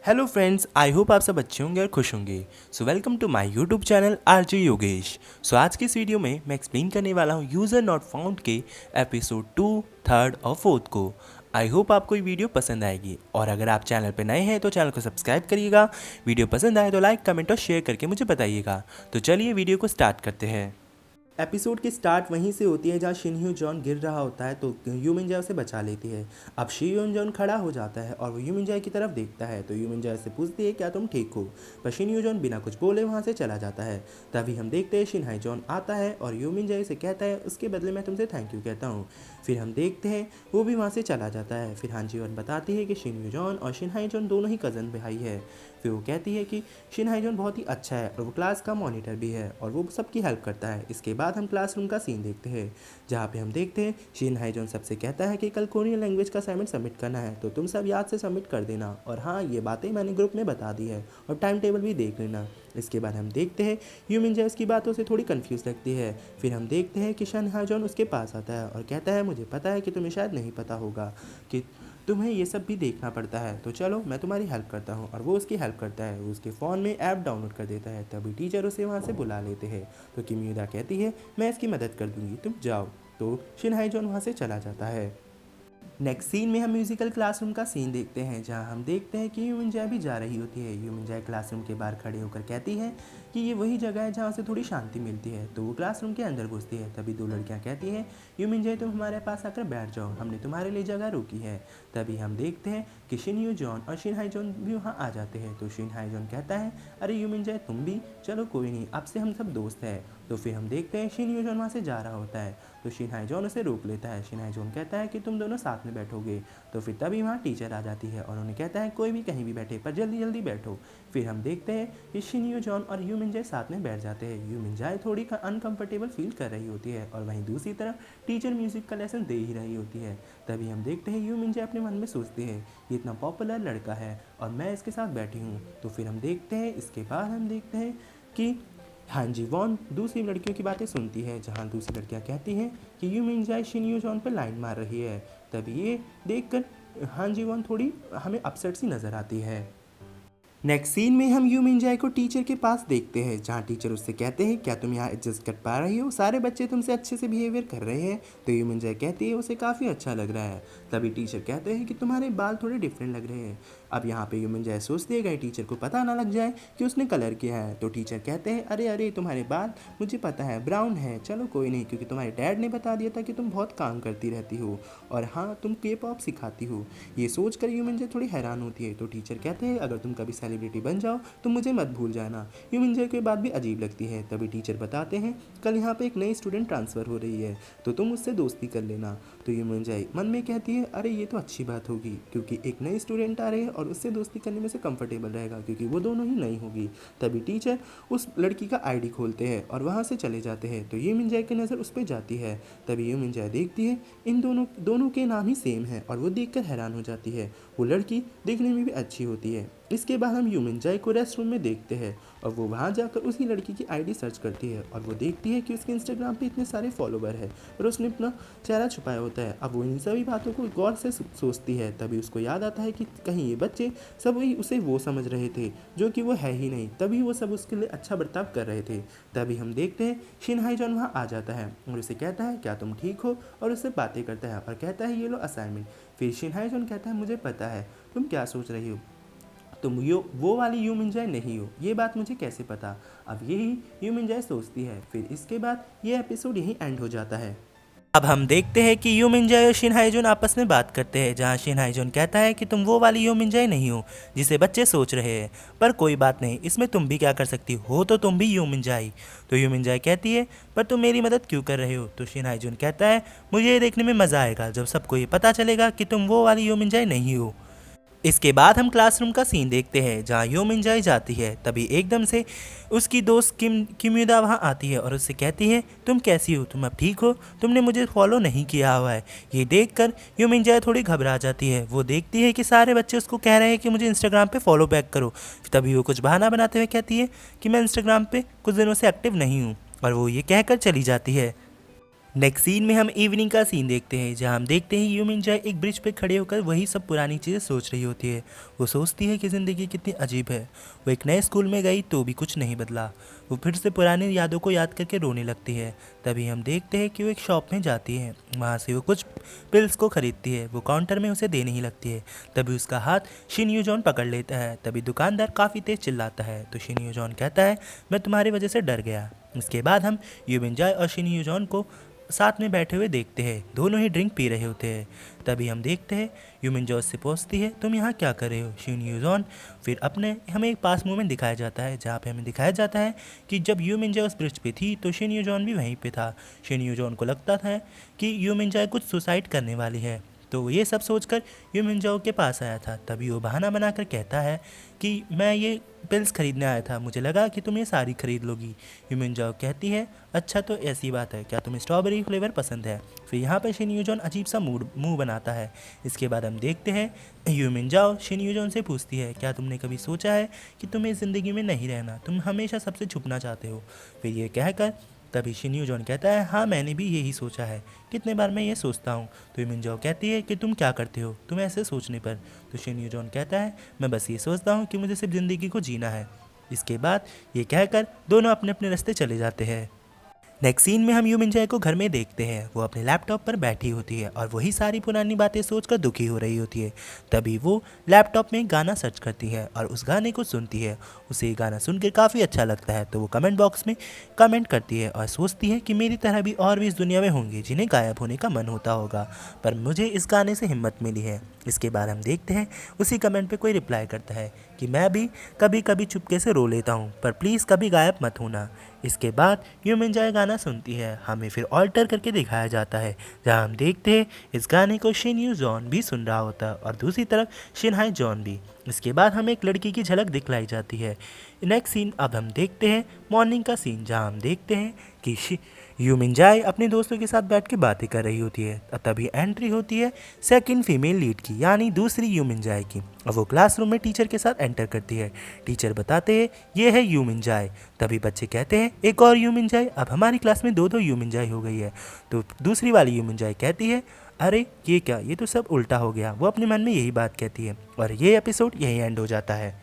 Hello friends, I hope आप सब अच्छे होंगे और खुश होंगे। So welcome to my YouTube channel RJ Yogesh. So आज की इस वीडियो में मैं एक्सप्लेन करने वाला हूँ यूज़र नॉट फाउंड के एपिसोड 2, 3 और 4 को। आई होप आपको ये वीडियो पसंद आएगी और अगर आप चैनल पर नए हैं तो चैनल को सब्सक्राइब करिएगा। वीडियो पसंद आए तो लाइक, कमेंट और शेयर करके मुझे बताइएगा। तो चलिए वीडियो को स्टार्ट करते हैं। एपिसोड की स्टार्ट वहीं से होती है जहाँ शिन ह्यू जॉन गिर रहा होता है तो यू मिन जाए उसे बचा लेती है। अब शी ह्यून जॉन खड़ा हो जाता है और वो यू मिन जाए की तरफ देखता है तो यू मिन जाए से पूछती है क्या तुम ठीक हो, पर शिन ह्यू जॉन बिना कुछ बोले वहाँ से चला जाता है। तभी हम देखते हैं शिन हाई जॉन आता है और यू मिन जाए से कहता है उसके बदले मैं तुमसे थैंक यू कहता हूँ। फिर हम देखते हैं वो भी वहाँ से चला जाता है। फिर हान जी वन बताती है कि शिन ह्यू जॉन और शिन हाई जॉन दोनों ही कज़न भाई है। फिर वो कहती है कि शिन हाई जॉन बहुत ही अच्छा है और वो क्लास का मॉनिटर भी है और वो सबकी हेल्प करता है। इसके बाद हम क्लासरूम का सीन देखते हैं जहाँ पे हम देखते हैं शिन हाई जॉन सबसे कहता है कि कल कोरियन लैंग्वेज का असाइनमेंट सबमिट करना है तो तुम सब याद से सबमिट कर देना, और हाँ ये बातें मैंने ग्रुप में बता दी है और टाइम टेबल भी देख लेना। इसके बाद हम देखते हैं यू मिन जाए उसकी बातों से थोड़ी कंफ्यूज लगती है। फिर हम देखते हैं कि शिन हाई जॉन उसके पास आता है और कहता है मुझे पता है कि तुम्हें शायद नहीं पता होगा कि तुम्हें ये सब भी देखना पड़ता है, तो चलो मैं तुम्हारी हेल्प करता हूँ। और वो उसकी हेल्प करता है, वो उसके फ़ोन में ऐप डाउनलोड कर देता है। तभी टीचर उसे वहाँ से बुला लेते हैं तो किमियुदा कहती है मैं इसकी मदद कर दूँगी, तुम जाओ। तो शिन हाई जॉन वहाँ से चला जाता है। नेक्स्ट सीन में हम म्यूजिकल क्लासरूम का सीन देखते हैं जहां हम देखते हैं कि यूमिन जाए भी जा रही होती है। यूमिन जाए क्लासरूम के बाहर खड़े होकर कहती है कि ये वही जगह है जहां से थोड़ी शांति मिलती है। तो वो क्लासरूम के अंदर घुसती है। तभी दो लड़कियां कहती हैं यूमिन जाए तुम हमारे पास आकर बैठ जाओ, हमने तुम्हारे लिए जगह रोकी है। तभी हम देखते हैं कि शिन यू जॉन और शिन हाई जॉन भी वहाँ आ जाते हैं। तो शिन हाई जॉन कहता है अरे यूमिन जाए तुम भी, चलो कोई नहीं, अब से हम सब दोस्त हैं। तो फिर हम देखते हैं शिन यू जॉन वहाँ से जा रहा होता है तो शिन हाई जॉन उसे रोक लेता है। शिन हाई जॉन कहता है कि तुम दोनों साथ में बैठोगे। तो फिर तभी वहाँ टीचर आ जाती है और उन्हें कहता है कोई भी कहीं भी बैठे पर जल्दी जल्दी बैठो। फिर हम देखते हैं कि शिन यू जॉन और यू मिन जाए साथ में बैठ जाते हैं। यू मिन जाए थोड़ी अनकंफर्टेबल फील कर रही होती है और वहीं दूसरी तरफ टीचर म्यूजिक का लेसन दे ही रही होती है। तभी हम देखते हैं यू मिन जाए अपने मन में सोचती है ये इतना पॉपुलर लड़का है और मैं इसके साथ बैठी हूँ। तो फिर हम देखते हैं इसके बाद हम देखते हैं कि हान जी वॉन दूसरी लड़कियों की बातें सुनती है जहाँ दूसरी लड़कियाँ कहती हैं कि यू मिन जाए शिन यू जॉन पर लाइन मार रही है। तभी ये देखकर हान जी वॉन थोड़ी हमें अपसेट सी नज़र आती है। नेक्स्ट सीन में हम यू मिन जाए को टीचर के पास देखते हैं जहाँ टीचर उससे कहते हैं क्या तुम यहाँ एडजस्ट कर पा रही हो, सारे बच्चे तुमसे अच्छे से बिहेवियर कर रहे हैं। तो यू मिन जाए कहती है उसे काफ़ी अच्छा लग रहा है। तभी टीचर कहते हैं कि तुम्हारे बाल थोड़े डिफरेंट लग रहे हैं। अब यहाँ पे यू मिन जाए सोचती है कहीं टीचर को पता ना लग जाए कि उसने कलर किया है। तो टीचर कहते हैं अरे अरे तुम्हारे बाल मुझे पता है ब्राउन है, चलो कोई नहीं, क्योंकि तुम्हारे डैड ने बता दिया था कि तुम बहुत काम करती रहती हो और हाँ तुम के पॉप सिखाती हो। ये सोच कर यू मिन जाए थोड़ी हैरान होती है। तो टीचर कहते हैं अगर तुम कभी सेलिब्रिटी बन जाओ तो मुझे मत भूल जाना। यू मिन जाए की बात भी अजीब लगती है। तभी टीचर बताते हैं कल यहाँ पे एक नई स्टूडेंट ट्रांसफ़र हो रही है तो तुम उससे दोस्ती कर लेना। तो यू मिन जाए मन में कहती है अरे ये तो अच्छी बात होगी क्योंकि एक नई स्टूडेंट आ रही है और उससे दोस्ती करने में से कंफर्टेबल रहेगा क्योंकि वो दोनों ही नई होगी। तभी टीचर उस लड़की का आईडी खोलते हैं और वहाँ से चले जाते हैं। तो यू मिन जाए की नज़र उस पर जाती है। तभी यू मिन जाए देखती है इन दोनों के नाम ही सेम है और वो देखकर हैरान हो जाती है। वो लड़की देखने में भी अच्छी होती है। इसके बाद हम यू मिन जाए को रेस्ट रूम में देखते हैं और वो वहाँ जाकर उसी लड़की की आईडी सर्च करती है और वो देखती है कि उसके इंस्टाग्राम पे इतने सारे फॉलोवर है और उसने अपना चेहरा छुपाया होता है। अब वो इन सभी बातों को गौर से सोचती है। तभी उसको याद आता है कि कहीं ये बच्चे सब वही उसे वो समझ रहे थे जो कि वो है ही नहीं, तभी वो सब उसके लिए अच्छा बर्ताव कर रहे थे। तभी हम देखते हैं शिन हाई जॉन वहाँ आ जाता है और उसे कहता है क्या तुम ठीक हो, और उससे बातें करता है और कहता है ये लो असाइनमेंट। फिर शिन हाई जॉन कहता है मुझे पता है तुम क्या सोच रही हो, तुम वो वाली यू मिन जाए नहीं हो, ये बात मुझे कैसे पता। अब यही यू मिन जाए सोचती है। फिर इसके बाद ये एपिसोड यहीं एंड हो जाता है। अब हम देखते हैं कि यू मिन जाए और शिन हाई जॉन आपस में बात करते हैं जहां शिन हाई जॉन कहता है कि तुम वो वाली यू मिन जाए नहीं हो जिसे बच्चे सोच रहे हैं, पर कोई बात नहीं, इसमें तुम भी क्या कर सकती हो तो तुम भी यू मिन जाए। तो यू मिन जाए कहती है पर तुम मेरी मदद क्यों कर रहे हो। तो शिन हाई जॉन कहता है मुझे ये देखने में मज़ा आएगा जब सबको ये पता चलेगा कि तुम वो वाली यू मिन जाए नहीं हो। इसके बाद हम क्लासरूम का सीन देखते हैं जहाँ यो मिन जाए जाती है। तभी एकदम से उसकी दोस्त किम्युदा वहाँ आती है और उससे कहती है तुम कैसी हो, तुम अब ठीक हो, तुमने मुझे फॉलो नहीं किया हुआ है। ये देखकर यो मिन जाए थोड़ी घबरा जाती है। वो देखती है कि सारे बच्चे उसको कह रहे हैं कि मुझे इंस्टाग्राम पे फॉलो बैक करो। तभी वो कुछ बहाना बनाते हुए कहती है कि मैं इंस्टाग्राम पे कुछ दिनों से एक्टिव नहीं हूँ, और वो ये कहकर चली जाती है। नेक्स्ट सीन में हम इवनिंग का सीन देखते हैं, जहां हम देखते हैं यूमिन जाए एक ब्रिज पे खड़े होकर वही सब पुरानी चीज़ें सोच रही होती है। वो सोचती है कि ज़िंदगी कितनी अजीब है। वो एक नए स्कूल में गई तो भी कुछ नहीं बदला। वो फिर से पुरानी यादों को याद करके रोने लगती है। तभी हम देखते हैं कि वो एक शॉप में जाती है। वहाँ से वो कुछ पिल्स को खरीदती है। वो काउंटर में उसे देने ही लगती है। तभी उसका हाथ शिन यूजॉन पकड़ लेता है। तभी दुकानदार काफ़ी तेज चिल्लाता है तो शिन यूजॉन कहता है, मैं तुम्हारी वजह से डर गया। इसके बाद हम यूमिन जाए और शिन यूजॉन को साथ में बैठे हुए देखते हैं। दोनों ही ड्रिंक पी रहे होते हैं। तभी हम देखते हैं यूमिन जॉ से पूछती है, तुम यहाँ क्या कर रहे हो शिन यूजॉन। फिर अपने हमें एक पास मोमेंट दिखाया जाता है, जहाँ पे हमें दिखाया जाता है कि जब यूमिन जॉ उस ब्रिज पे थी तो शिन यूजॉन भी वहीं पे था। शिन यूजॉन को लगता था कि यूमिन जॉ कुछ सुसाइड करने वाली है, तो ये सब सोचकर यूमिन जाओ के पास आया था। तभी वो बहाना बनाकर कहता है कि मैं ये पिल्स खरीदने आया था, मुझे लगा कि तुम ये सारी खरीद लोगी। यूमिन जाओ कहती है, अच्छा तो ऐसी बात है, क्या तुम्हें स्ट्रॉबेरी फ्लेवर पसंद है। फिर यहाँ पर शिन यूजॉन अजीब सा मुंह बनाता है। इसके बाद हम देखते हैं यूमिन जाओ शिन यूजॉन से पूछती है, क्या तुमने कभी सोचा है कि तुम्हें ज़िंदगी में नहीं रहना, तुम हमेशा सबसे छुपना चाहते हो। फिर ये कहकर तभी शिन यूजॉन कहता है, हाँ मैंने भी यही सोचा है, कितने बार मैं ये सोचता हूँ। तो यूमिन जाओ कहती है कि तुम क्या करते हो तुम ऐसे सोचने पर। तो शिन यूजॉन कहता है, मैं बस ये सोचता हूँ कि मुझे सिर्फ ज़िंदगी को जीना है। इसके बाद ये कहकर दोनों अपने अपने रास्ते चले जाते हैं। नेक्स्ट सीन में हम यूमिन जाए को घर में देखते हैं। वो अपने लैपटॉप पर बैठी होती है और वही सारी पुरानी बातें सोचकर दुखी हो रही होती है। तभी वो लैपटॉप में गाना सर्च करती है और उस गाने को सुनती है। उसे ये गाना सुनकर काफ़ी अच्छा लगता है, तो वो कमेंट बॉक्स में कमेंट करती है और सोचती है कि मेरी तरह भी और भी इस दुनिया में होंगे जिन्हें गायब होने का मन होता होगा, पर मुझे इस गाने से हिम्मत मिली है। इसके बाद हम देखते हैं उसी कमेंट पे कोई रिप्लाई करता है कि मैं भी कभी कभी चुपके से रो लेता हूँ, पर प्लीज़ कभी गायब मत होना। इसके बाद यूमिन जाए गाना सुनती है। हमें फिर ऑल्टर करके दिखाया जाता है, जहाँ हम देखते हैं इस गाने को शिन यू जॉन भी सुन रहा होता है और दूसरी तरफ शिन हाई जॉन भी। इसके बाद हमें एक लड़की की झलक दिखलाई जाती है। नेक्स्ट सीन अब हम देखते हैं मॉर्निंग का सीन, जहाँ हम देखते हैं कि यूमिन जाए अपने दोस्तों के साथ बैठ के बातें कर रही होती है। तभी एंट्री होती है सेकंड फीमेल लीड की, यानी दूसरी यूमिन जाए की, और वो क्लासरूम में टीचर के साथ एंटर करती है। टीचर बताते हैं ये है यूमिन जाए। तभी बच्चे कहते हैं एक और यूमिन जाए, अब हमारी क्लास में दो यूमिन जाए हो गई है। तो दूसरी वाली यूमिन जाए कहती है, अरे ये क्या, ये तो सब उल्टा हो गया। वो अपने मन में यही बात कहती है और ये एपिसोड यहीं एंड हो जाता है।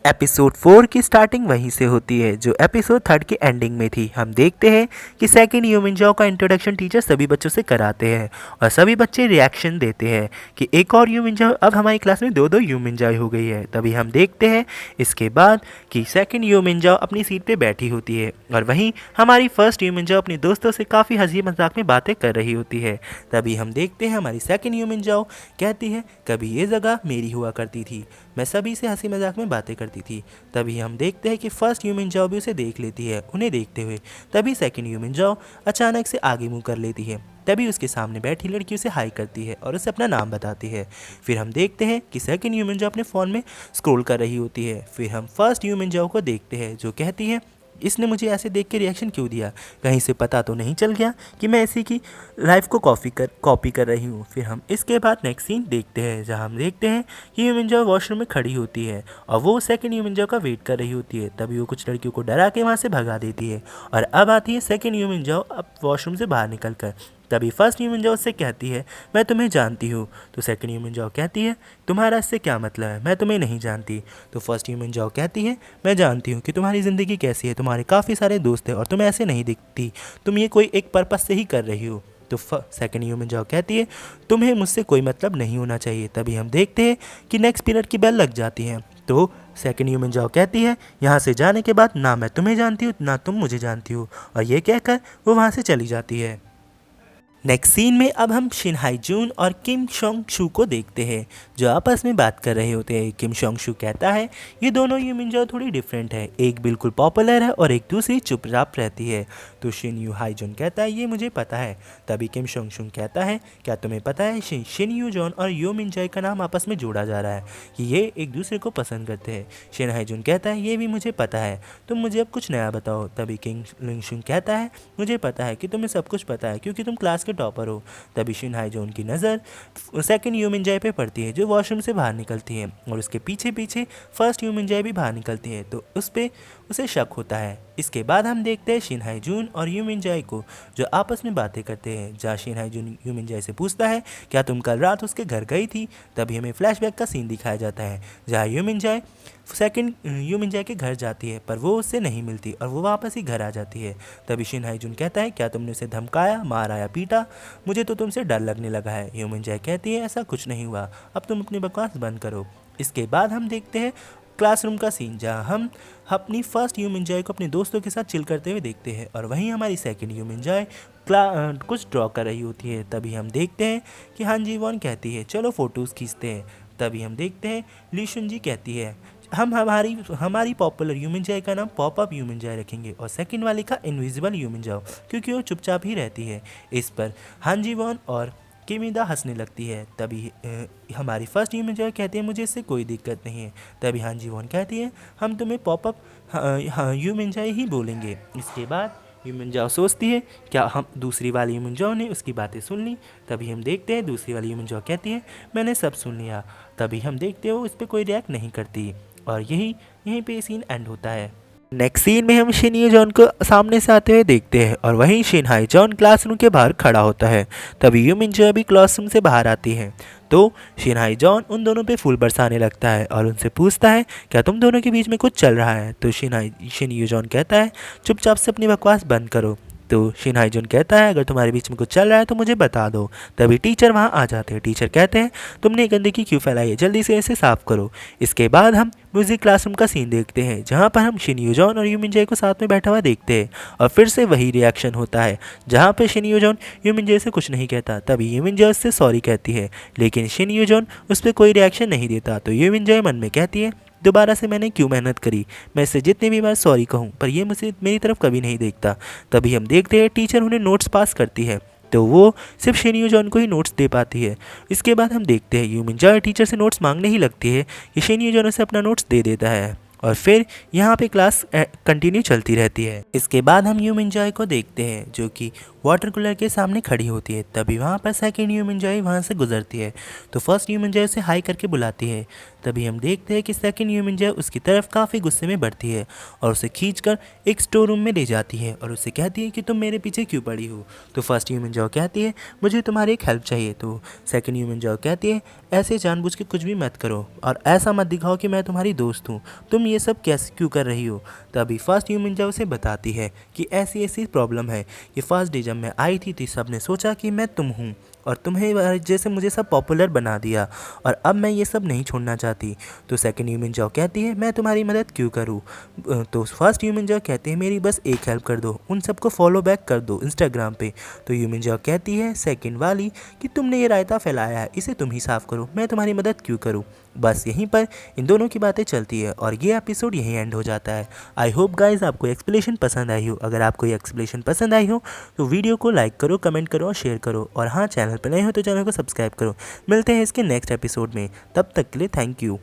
एपिसोड 4 की स्टार्टिंग वहीं से होती है जो एपिसोड 3 की एंडिंग में थी। हम देखते हैं कि सेकंड ह्यूमन जाओ का इंट्रोडक्शन टीचर सभी बच्चों से कराते हैं और सभी बच्चे रिएक्शन देते हैं कि एक और ह्यूमन जाओ, अब हमारी क्लास में दो ह्यूमन जाओ हो गई है। तभी हम देखते हैं इसके बाद कि सेकंड ह्यूमन जाओ अपनी सीट पे बैठी होती है और वहीं हमारी फर्स्ट ह्यूमन जाओ अपने दोस्तों से काफ़ी हंसी मजाक में बातें कर रही होती है। तभी हम देखते हैं हमारी सेकंड ह्यूमन जाओ कहती है, कभी ये जगह मेरी हुआ करती थी, मैं सभी से हंसी मजाक में बातें करती थी। तभी हम देखते हैं कि फर्स्ट ह्यूमन जाओ भी उसे देख लेती है उन्हें देखते हुए। तभी सेकंड ह्यूमन जाओ अचानक से आगे मुंह कर लेती है। तभी उसके सामने बैठी लड़की उसे हाई करती है और उसे अपना नाम बताती है। फिर हम देखते हैं कि सेकंड ह्यूमन जाओ अपने फ़ोन में स्क्रॉल कर रही होती है। फिर हम फर्स्ट ह्यूमन जाओ को देखते हैं जो कहती है, इसने मुझे ऐसे देख के रिएक्शन क्यों दिया, कहीं से पता तो नहीं चल गया कि मैं इसी की लाइफ को कॉपी कर रही हूँ। फिर हम इसके बाद नेक्स्ट सीन देखते हैं जहाँ हम देखते हैं कि ह्यूमन जाओ वॉशरूम में खड़ी होती है और वो सेकंड ह्यूमन जाओ का वेट कर रही होती है। तभी वो कुछ लड़कियों को डरा के वहाँ से भगा देती है और अब आती है सेकंड ह्यूमन जाओ अब वॉशरूम से बाहर निकल कर। तभी फर्स्ट ह्यूमन जाओ उससे कहती है, मैं तुम्हें जानती हूँ। तो सेकंड ह्यूमन जाओ कहती है, तुम्हारा इससे क्या मतलब है, मैं तुम्हें नहीं जानती। तो फर्स्ट ह्यूमन जाओ कहती है, मैं जानती हूँ कि तुम्हारी ज़िंदगी कैसी है, तुम्हारे काफ़ी सारे दोस्त हैं और तुम ऐसे नहीं दिखती, तुम ये कोई एक पर्पस से ही कर रही हो। तो सेकंड ह्यूमन जाओ कहती है, तुम्हें मुझसे कोई मतलब नहीं होना चाहिए। तभी हम देखते हैं कि नेक्स्ट पीरियड की बेल लग जाती है। तो सेकंड ह्यूमन जाओ कहती है, यहाँ से जाने के बाद ना मैं तुम्हें जानती हूँ ना तुम मुझे जानती हो, और ये कहकर वो वहाँ से चली जाती है। नेक्स्ट सीन में अब हम शिन हाई जून और किम शोंग शू को देखते हैं जो आपस में बात कर रहे होते हैं। किम शोंग शू कहता है, ये दोनों ह्यूमन जाओ थोड़ी डिफरेंट है, एक बिल्कुल पॉपुलर है और एक दूसरी चुपचाप रहती है। तो शिन यू हाई जून कहता है, ये मुझे पता है। तभी किम शोंग शू कहता है, क्या तुम्हें पता है शिन यू जॉन और यो मिन जाए का नाम आपस में जोड़ा जा रहा है कि ये एक दूसरे को पसंद करते हैं। शिन हाई जून कहता है, ये भी मुझे पता है, तुम मुझे अब कुछ नया बताओ। तभी किम लिंग शू कहता है, मुझे पता है कि तुम्हें सब कुछ पता है क्योंकि तुम क्लास के टॉपर हो। तभी शिन हाई जॉन की नज़र सेकंड ह्यूमन जाए पे पड़ती है जो वॉशरूम से बाहर निकलती है और उसके पीछे पीछे फर्स्ट ह्यूमन जाए भी बाहर निकलती है। तो उस पर उसे शक होता है इसके बाद हम देखते हैं शिन हाई जून और यू मिन जाए को, जो आपस में बातें करते हैं, जहाँ शिन हाई जून यू मिन जाए से पूछता है क्या तुम कल रात उसके घर गई थी। तभी हमें फ्लैशबैक का सीन दिखाया जाता है जहाँ यू मिन जाए के घर जाती है, पर वो उससे नहीं मिलती और वो वापस ही घर आ जाती है। तभी शिन हाई जून कहता है क्या तुमने उसे धमकाया, मारा या पीटा, मुझे तो तुमसे डर लगने लगा है। यू मिन जाए कहती है ऐसा कुछ नहीं हुआ, अब तुम अपनी बकवास बंद करो। इसके बाद हम देखते हैं क्लासरूम का सीन, जहाँ हम अपनी फर्स्ट यू मिन जाए को अपने दोस्तों के साथ चिल करते हुए देखते हैं और वहीं हमारी सेकंड यू मिन जाए कुछ ड्रॉ कर रही होती है। तभी हम देखते हैं कि हान जी वॉन कहती है चलो फ़ोटोज़ खींचते हैं। तभी हम देखते हैं ली शुन जी कहती है हम हमारी पॉपुलर यू मिन जाए का नाम पॉप अप यू मिन जाए रखेंगे और सेकंड वाले का इनविजिबल यू मिन जाओ, क्योंकि वो चुपचाप ही रहती है। इस पर हान जी वॉन और किमिदा हंसने लगती है। तभी हमारी फर्स्ट यू मिन जाए कहती है मुझे इससे कोई दिक्कत नहीं है। तभी हान जी वॉन कहती है हम तुम्हें पॉपअप यू मिन जाए ही बोलेंगे। इसके बाद यू मिन जाओ सोचती है क्या हम दूसरी वाली यू मिन जाओ ने उसकी बातें सुन ली। तभी हम देखते हैं दूसरी वाली यू मिन जाओ कहती है मैंने सब सुन लिया। तभी हम देखते हो इस पर कोई रिएक्ट नहीं करती और यहीं पे सीन एंड होता है। नेक्स्ट सीन में हम शिन ये जॉन को सामने से आते हुए देखते हैं और वहीं शिन हाई जॉन क्लासरूम के बाहर खड़ा होता है। तभी यू मिन जो भी क्लासरूम से बाहर आती है तो शिन हाई जॉन उन दोनों पे फूल बरसाने लगता है और उनसे पूछता है क्या तुम दोनों के बीच में कुछ चल रहा है। तो शिन यू जॉन कहता है चुपचाप से अपनी बकवास बंद करो। तो शिन हाई जॉन कहता है अगर तुम्हारे बीच में कुछ चल रहा है तो मुझे बता दो। तभी टीचर वहाँ आ जाते हैं। टीचर कहते हैं तुमने गंदगी क्यों फैलाई है, जल्दी से इसे साफ करो। इसके बाद हम म्यूजिक क्लासरूम का सीन देखते हैं जहाँ पर हम शिन यू जॉन और यू मिन जाए को साथ में बैठा हुआ देखते हैं और फिर से वही रिएक्शन होता है जहाँ पर शिन यू जॉन यू मिन जाए से कुछ नहीं कहता। तभी यू मिन जाए उससे सॉरी कहती है लेकिन शिन यू जॉन उस पर कोई रिएक्शन नहीं देता। तो यू मिन जाए मन में कहती है दोबारा से मैंने क्यों मेहनत करी, मैं इससे जितनी भी बार सॉरी कहूँ पर ये मुझे मेरी तरफ कभी नहीं देखता। तभी हम देखते हैं टीचर उन्हें नोट्स पास करती है तो वो सिर्फ शिन यू जॉन को ही नोट्स दे पाती है। इसके बाद हम देखते हैं यू मिन जाए टीचर से नोट्स मांगने ही लगती है कि शिन यू जॉन उसे अपना नोट्स दे देता है और फिर यहाँ पे क्लास कंटिन्यू चलती रहती है। इसके बाद हम यू मिन जाए को देखते हैं जो कि वाटर कूलर के सामने खड़ी होती है। तभी वहाँ पर सेकंड यू मिन जाए वहाँ से गुजरती है तो फर्स्ट यू मिन जाए उसे हाई करके बुलाती है। तभी हम देखते हैं कि सेकंड यू मिन जाए उसकी तरफ काफ़ी गुस्से में बढ़ती है और उसे खींचकर एक स्टोर रूम में ले जाती है और उससे कहती है कि तुम मेरे पीछे क्यों पड़ी हो। तो फर्स्ट यू मिन जाए कहती है मुझे तुम्हारी एक हेल्प चाहिए। तो सेकंड यू मिन जाए कहती है ऐसे जानबूझ के कुछ भी मत करो और ऐसा मत दिखाओ कि मैं तुम्हारी दोस्त हूँ, तुम ये सब कैसे क्यों कर रही हो। तभी फर्स्ट यू मिन जाए उसे बताती है कि ऐसी ऐसी प्रॉब्लम है कि फर्स्ट डे जब मैं आई थी तो सब ने सोचा कि मैं तुम हूँ और तुम्हें जैसे मुझे सब पॉपुलर बना दिया और अब मैं ये सब नहीं छोड़ना चाहती। तो सेकंड यू मिन जाओ कहती है मैं तुम्हारी मदद क्यों करूँ। तो फर्स्ट यू मिन जाओ कहते हैं मेरी बस एक हेल्प कर दो, उन सबको फॉलो बैक कर दो इंस्टाग्राम पे। तो यू मिन जाओ कहती है सेकंड वाली कि तुमने ये रायता फैलाया है इसे तुम ही साफ़ करो, मैं तुम्हारी मदद क्यों करूँ। बस यहीं पर इन दोनों की बातें चलती है और ये एपिसोड यहीं एंड हो जाता है। आई होप गाइज आपको एक्सप्लेनेशन पसंद आई हो। अगर आपको ये एक्सप्लेनेशन पसंद आई हो तो वीडियो को लाइक करो, कमेंट करो और शेयर करो और हाँ चैनल पर नए हो तो चैनल को सब्सक्राइब करो। मिलते हैं इसके नेक्स्ट एपिसोड में, तब तक के लिए थैंक यू।